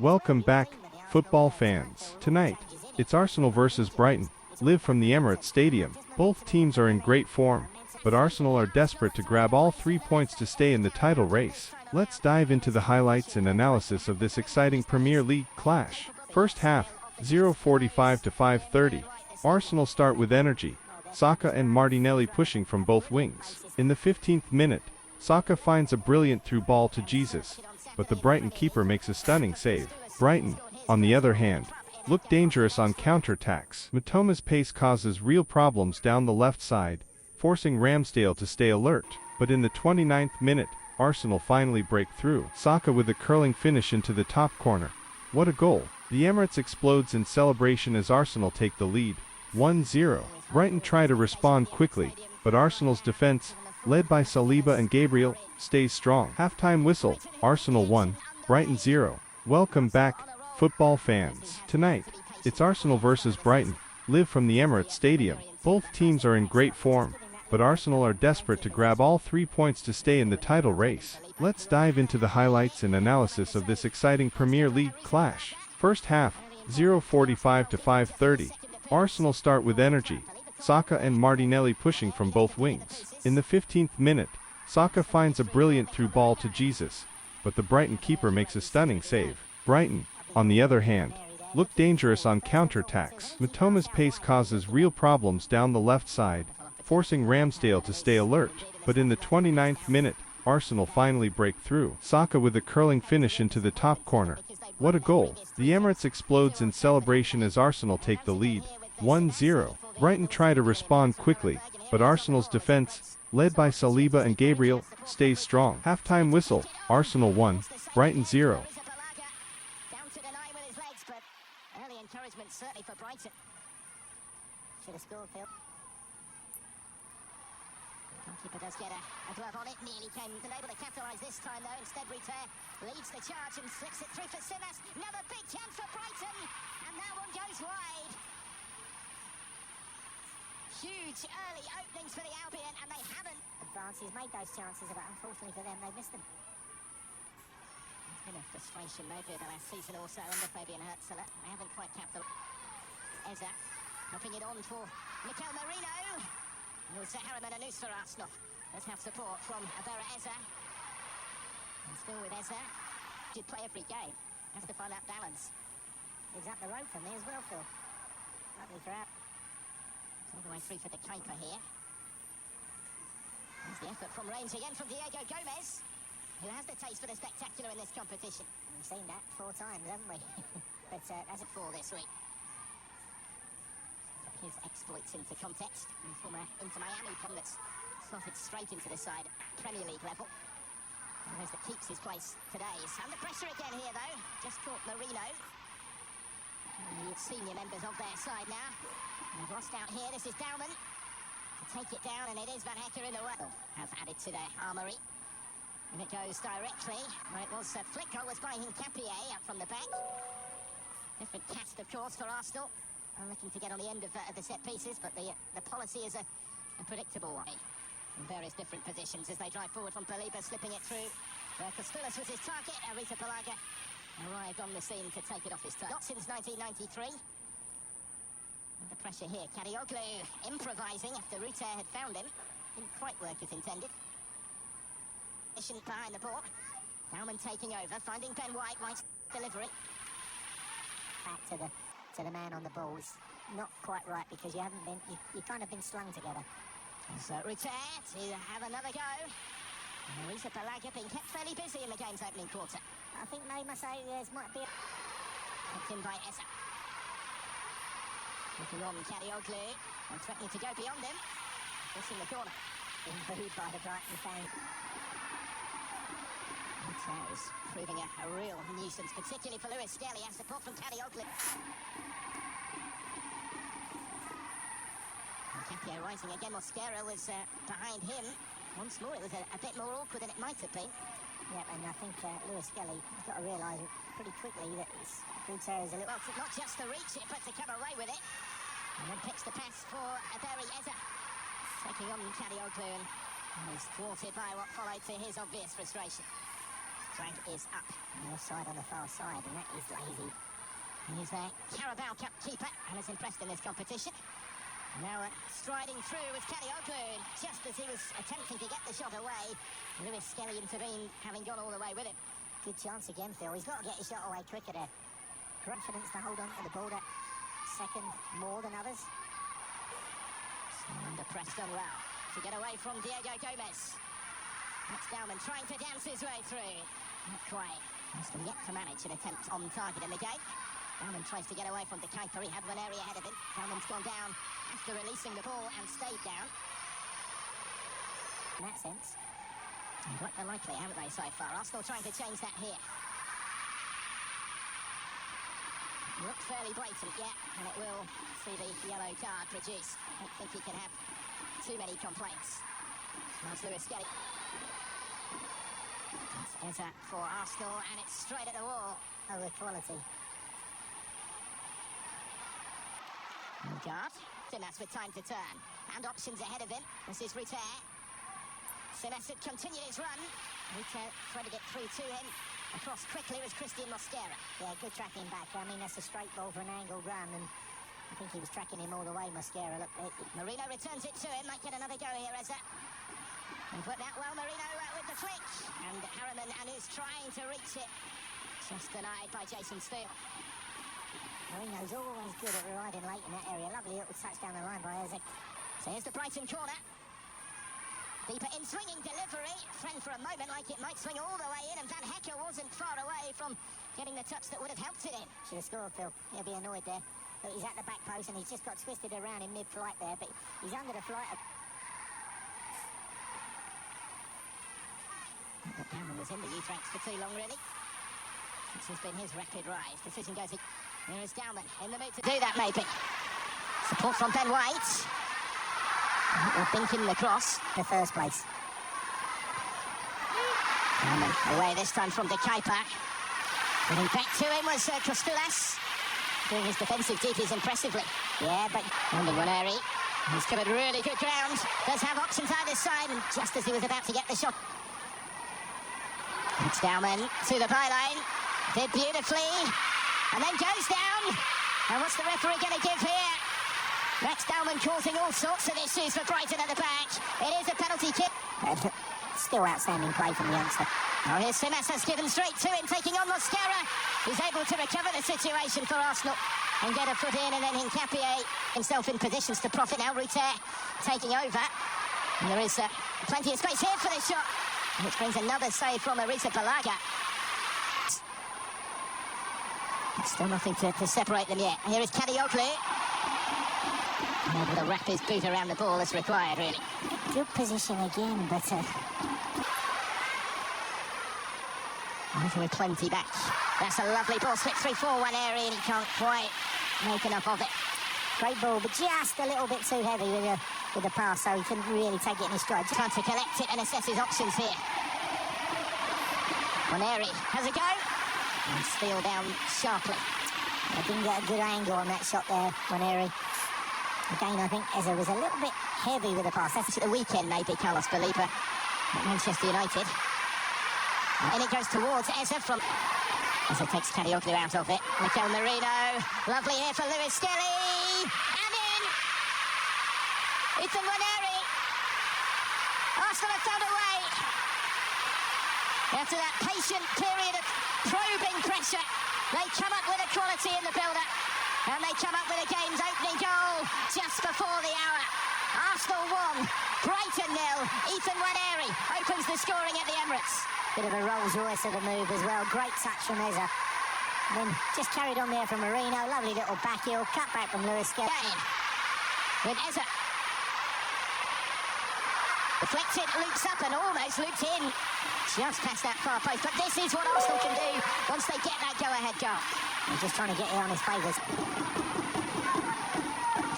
Welcome back, football fans. Tonight, it's Arsenal versus Brighton, live from the Emirates Stadium. Both teams are in great form, but Arsenal are desperate to grab all 3 points to stay in the title race. Let's dive into the highlights and analysis of this exciting Premier League clash. First half, 0:45 to 5:30. Arsenal start with energy, Saka and Martinelli pushing from both wings. In the 15th minute, Saka finds a brilliant through ball to Jesus, but the Brighton keeper makes a stunning save. Brighton, on the other hand, look dangerous on counter-attacks. Mitoma's pace causes real problems down the left side, forcing Ramsdale to stay alert. But in the 29th minute, Arsenal finally break through. Saka with a curling finish into the top corner. What a goal. The Emirates explodes in celebration as Arsenal take the lead, 1-0. Brighton try to respond quickly, but Arsenal's defense, led by Saliba and Gabriel, stays strong. Halftime whistle, Arsenal 1, Brighton 0. Welcome back, football fans. Tonight, it's Arsenal versus Brighton, live from the Emirates Stadium. Both teams are in great form, but Arsenal are desperate to grab all 3 points to stay in the title race. Let's dive into the highlights and analysis of this exciting Premier League clash. First half, 0:45 to 5:30. Arsenal start with energy, Saka and Martinelli pushing from both wings. In the 15th minute, Saka finds a brilliant through ball to Jesus, but the Brighton keeper makes a stunning save. Brighton, on the other hand, look dangerous on counter-attacks. Mitoma's pace causes real problems down the left side, forcing Ramsdale to stay alert. But in the 29th minute, Arsenal finally break through. Saka with a curling finish into the top corner. What a goal. The Emirates explodes in celebration as Arsenal take the lead, 1-0. Brighton try to respond quickly, but Arsenal's defense, led by Saliba and Gabriel, stays strong. Halftime whistle, Arsenal 1, Brighton 0. Early encouragement certainly for Brighton. Should have scored, Phil. Goalkeeper does get a glove on it, nearly came unable to capitalise this time though. Instead Rutter leads the charge and slips it through for Simas. Another big chance for Brighton, and that one goes wide. Huge early openings for the Albion, and they haven't. Advances made those chances, but unfortunately for them, they missed them. It's been a frustration maybe the last season or so under Fabian Havertz. They haven't quite capitalised. Eza, helping it on for mikel merino. It was Harriman and Noose for Arsenal. Let's have support from Eza. And still with Eza. Did play every game. Has to find that balance. Gives up the road for me as well, Phil. Lovely for out. All the way through for the keeper here. There's the effort from range again from Diego Gomez, who has the taste for the spectacular in this competition. We've seen that 4 times, haven't we? But as a 4 this week. His exploits into context. And from Inter Miami pun that's slotted straight into the side at Premier League level. And those that keeps his place today is under pressure again here though. Just caught Merino. And the senior members of their side now. They've lost out here. This is Dowman to take it down, and it is Van Hecker in the way. Have added to their armoury. And it goes directly. Well, it was Flick goal was by Hincapié up from the back. Different cast, of course, for Arsenal. Looking to get on the end of the set pieces, but the policy is a predictable one. In various different positions as they drive forward from Saliba, slipping it through. Kostulis was his target. Arita Palaga arrived on the scene to take it off his target. Not since 1993. Under pressure here, Kadioglu improvising after Rutter had found him. Didn't quite work as intended. Behind the ball. Bauman taking over, finding Ben White. White's delivery. Back to the man on the balls. Not quite right because you haven't been. You've kind of been slung together. So Rutter to have another go. Arita Palaga being kept fairly busy in the game's opening quarter. I think they must say there might be. Kept in by Eza. Looking on Kadioglu, and threatening to go beyond him. This in the corner. Booed by the Brighton fan. That is proving a real nuisance, particularly for Lewis Skelly. Has support from Kadioglu. Capio rising again. Mosquera was behind him. Once more, it was a bit more awkward than it might have been. Yeah, and I think Lewis Skelly has got to realise pretty quickly that Rutter is a little... Well, not just to reach it, but to come away with it. And then picks the pass for Eza. Taking on Kadioglu, and he's thwarted by what followed to his obvious frustration. Drag is up. Offside on the far side, and that is lazy. He's a Carabao Cup keeper and has impressed in this competition. Now striding through was Califiori, just as he was attempting to get the shot away. Lewis Skelly intervened, having gone all the way with it. Good chance again, Phil. He's got to get his shot away quicker there. Confidence to hold on to the ball that second more than others. Under pressed on well to get away from Diego Gomez. That's Dowman trying to dance his way through. Not quite. Has yet to manage an attempt on target in the game. Dowman tries to get away from the keeper. He had Nwaneri ahead of him. Dowman's gone down after releasing the ball and stayed down. In that sense, quite unlikely, haven't they, so far? Arsenal trying to change that here. Looked fairly blatant, yeah, and it will see the yellow card produced. I don't think he can have too many complaints. That's Lewis Skelly. It's Eza for Arsenal, and it's straight at the wall. Oh, the quality. Odegard. Simas with time to turn. And options ahead of him. This is Rutter. Simas had continued his run. Rutter threaded it through to him. Across quickly was Christian Mosquera. Yeah, good tracking back. I mean, that's a straight ball for an angled run, and I think he was tracking him all the way, Mosquera. Look, Merino returns it to him. Might get another go here, Eza. And put that well, Merino with the flick. And Harriman and is trying to reach it. Just denied by Jason Steele. Merino's always good at arriving late in that area. Lovely little touch down the line by Eza. So here's the Brighton corner. Deeper in, swinging delivery. Friend for a moment, like it might swing all the way in, and Van Hecker wasn't far away from getting the touch that would have helped it in. Should have scored, Phil. He'll be annoyed there. But he's at the back post, and he's just got twisted around in mid-flight there, but he's under the flight. Dowman was in the youth ranks for too long, really. This has been his rapid rise. Decision goes... Here is Dowman in the mood to do that, maybe. Support from Ben White. We're thinking the cross. The first place. Dowman away this time from the keeper. Getting back to him was Costellas. Doing his defensive duties impressively. Yeah, but... Nwaneri. He's covered really good ground. Does have options either side, and just as he was about to get the shot. It's Dowman to the byline. Did beautifully. And then goes down. And what's the referee going to give here? Rex Dowman causing all sorts of issues for Brighton at the back. It is a penalty kick. Still outstanding play from the youngster. Oh, here's Simas has given straight to him, taking on Mosquera. He's able to recover the situation for Arsenal and get a foot in, and then Hincapié himself in positions to profit. Now Rutter taking over. And there is plenty of space here for the shot, which brings another save from Arisa Balaga. Still nothing to separate them yet. Here is Califiori. Able to wrap his boot around the ball as required, really. Good position again, but... with plenty back. That's a lovely ball, slip through for Nwaneri, and he can't quite make enough of it. Great ball, but just a little bit too heavy with the pass, so he couldn't really take it in his stride. Trying to collect it and assess his options here. Nwaneri has a go. And Steele down sharply. I didn't get a good angle on that shot there, Nwaneri. Again, I think Eza was a little bit heavy with the pass. That's at the weekend, maybe, Carlos Belieber at Manchester United. And it goes towards Eza from... Eza takes Califiori out of it. Merino. Lovely here for Lewis Skelly. And in! Ethan Nwaneri. Arsenal have found a way. After that patient period of probing pressure, they come up with a quality in the build-up, and they come up with a game's opening goal just before the hour. Arsenal 1, Brighton 0. Ethan Nwaneri opens the scoring at the Emirates. Bit of a Rolls-Royce of a move as well. Great touch from Eza. Then just carried on there from Mereno. Lovely little back heel. Cut back from Lewis Skelly. With Eza. Deflected, loops up and almost loops in. Just past that far post. But this is what Arsenal can do once they get that go-ahead goal. They're just trying to get it on his favours.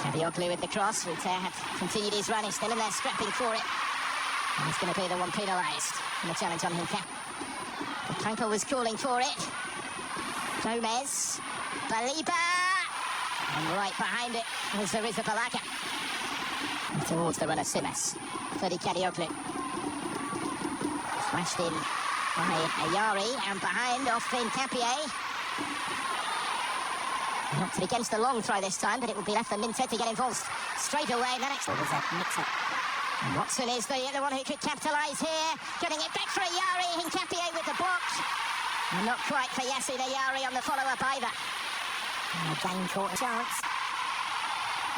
Califiori with the cross. Rutter had continued his run. He's still in there scrapping for it. And he's going to be the one penalised in the challenge on him. The keeper was calling for it. Gomez. Belieber. And right behind it was Arisa Balaga. Towards the runner Simas. Califiori. Flashed in by Ayari, and behind off in Capier. Knocked it against the long throw this time, but it will be left for Minted to get involved straight away. Then it was a mix-up. Watson is the one who could capitalise here, getting it back for Ayari. Hincapié with the block. Not quite for Yassine Ayari on the follow-up either. Again caught a chance.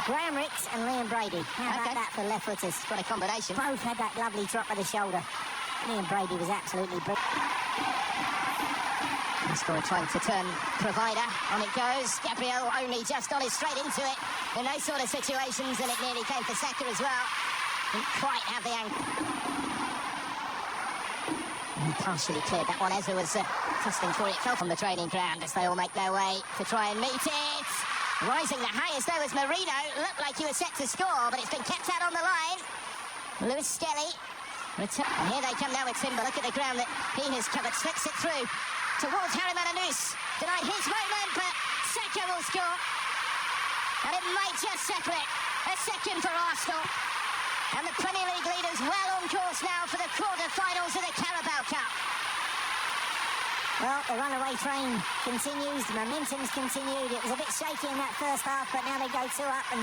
Graham Ricks and Liam Brady. How about that for left-footers? What a combination. Both had that lovely drop of the shoulder. Liam Brady was absolutely brilliant. Scorer trying to turn provider. On it goes. Gabriel only just got it straight into it in those sort of situations, and it nearly came for Saka as well. Didn't quite have the angle. And partially cleared that one. Ezra was testing for it. Fell from the training ground as they all make their way to try and meet it. Rising the highest though was Merino. Looked like he was set to score, but it's been kept out on the line. Lewis Skelly. And here they come now with Timber. Look at the ground that he has covered. Slips it through towards Harry Mananous. Denied his moment, but Saka will score. And it might just settle it. A second for Arsenal. And the Premier League leaders well on course now for the quarter-finals of the Carabao Cup. Well, the runaway train continues. The momentum's continued. It was a bit shaky in that first half, but now they go 2 up and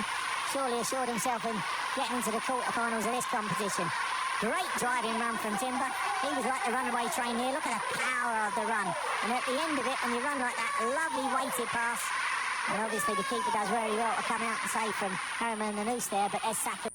surely assured himself in getting into the quarter-finals of this competition. Great driving run from Timber. He was like the runaway train here. Look at the power of the run. And at the end of it, when you run like that, lovely weighted pass. And obviously the keeper does very well to come out and save from Harry Mananous there, but there's Saka.